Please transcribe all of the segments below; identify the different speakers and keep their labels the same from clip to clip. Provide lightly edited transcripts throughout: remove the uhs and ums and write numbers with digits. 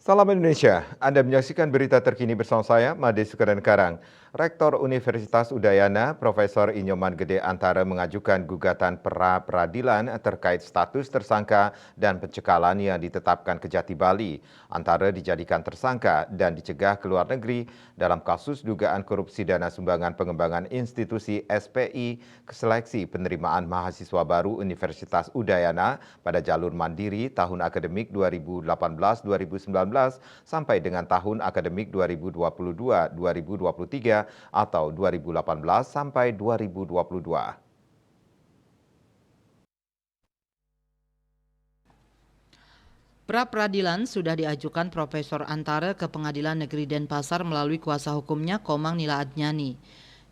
Speaker 1: Salam Indonesia, Anda menyaksikan berita terkini bersama saya, Made Sukaran Karang. Rektor Universitas Udayana, Profesor Inyoman Gede Antara mengajukan gugatan pra-peradilan terkait status tersangka dan pencekalan yang ditetapkan Kejati Bali. Antara dijadikan tersangka dan dicegah ke luar negeri dalam kasus dugaan korupsi dana sumbangan pengembangan institusi SPI seleksi penerimaan mahasiswa baru Universitas Udayana pada jalur mandiri tahun akademik 2018-2019 sampai dengan tahun akademik 2022-2023 atau 2018 sampai 2022.
Speaker 2: Pra-peradilan sudah diajukan Profesor Antara ke Pengadilan Negeri Denpasar melalui kuasa hukumnya Komang Nila Adnyani.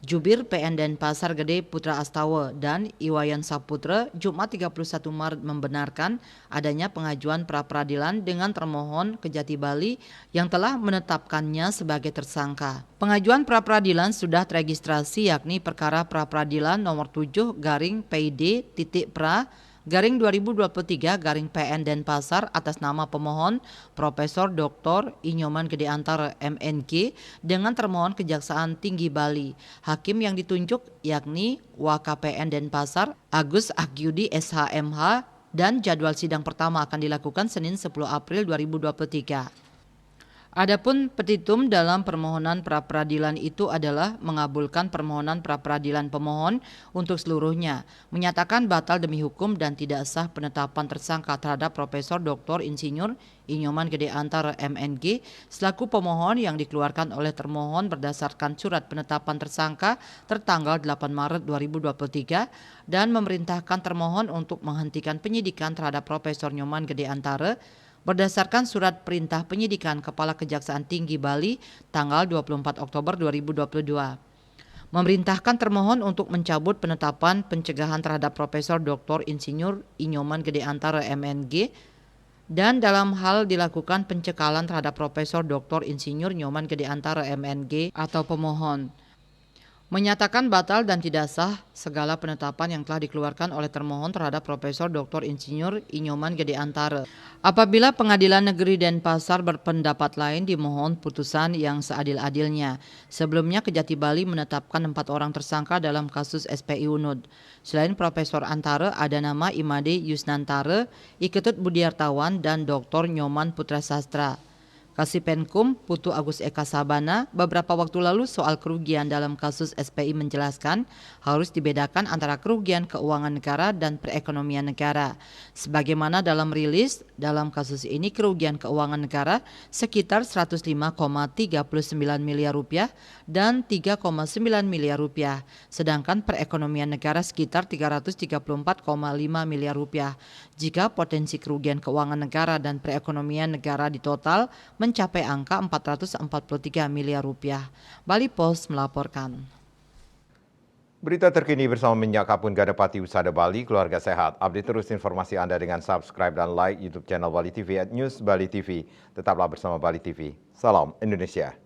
Speaker 2: Jubir PN Denpasar Gede Putra Astawa dan Iwayan Saputra Jumat 31 Maret membenarkan adanya pengajuan pra-peradilan dengan termohon Kejati Bali yang telah menetapkannya sebagai tersangka. Pengajuan pra-peradilan sudah teregistrasi yakni perkara pra-peradilan nomor 7 garing PID titik pra garing 2023 garing PN Denpasar atas nama pemohon Profesor Dr. Inyoman Gede Antara MNG dengan termohon Kejaksaan Tinggi Bali. Hakim yang ditunjuk yakni WKPN Denpasar Agus Akyudi SHMH dan jadwal sidang pertama akan dilakukan Senin 10 April 2023. Adapun petitum dalam permohonan pra-peradilan itu adalah mengabulkan permohonan pra-peradilan pemohon untuk seluruhnya, menyatakan batal demi hukum dan tidak sah penetapan tersangka terhadap Profesor Dr. Insinyur Inyoman Gede Antara MNG selaku pemohon yang dikeluarkan oleh termohon berdasarkan surat penetapan tersangka tertanggal 8 Maret 2023 dan memerintahkan termohon untuk menghentikan penyidikan terhadap Profesor Inyoman Gede Antara berdasarkan surat perintah penyidikan Kepala Kejaksaan Tinggi Bali tanggal 24 Oktober 2022. Memerintahkan termohon untuk mencabut penetapan pencegahan terhadap Profesor Dr. Insinyur Inyoman Gede Antara MNG dan dalam hal dilakukan pencekalan terhadap Profesor Dr. Insinyur Inyoman Gede Antara MNG atau pemohon. Menyatakan batal dan tidak sah segala penetapan yang telah dikeluarkan oleh termohon terhadap Profesor Dr. Insinyur Inyoman Gede Antara. Apabila Pengadilan Negeri Denpasar berpendapat lain dimohon putusan yang seadil-adilnya. Sebelumnya Kejati Bali menetapkan 4 orang tersangka dalam kasus SPI Unud. Selain Profesor Antara ada nama Imade Yusnantara, Iketut Budiartawan dan Dr. Nyoman Putra Sastra. Kasipenkum Putu Agus Eka Sabana beberapa waktu lalu soal kerugian dalam kasus SPI menjelaskan harus dibedakan antara kerugian keuangan negara dan perekonomian negara. Sebagaimana dalam rilis, dalam kasus ini kerugian keuangan negara sekitar 105,39 miliar rupiah dan 3,9 miliar rupiah, sedangkan perekonomian negara sekitar 334,5 miliar rupiah. Jika potensi kerugian keuangan negara dan perekonomian negara ditotal mencapai angka 443 miliar rupiah. Bali Post melaporkan.
Speaker 1: Berita terkini bersama Minyak Kapun Gadapati Usada Bali, keluarga sehat. Update terus informasi Anda dengan subscribe dan like YouTube channel Bali TV @News Bali TV. Tetaplah bersama Bali TV. Salam Indonesia.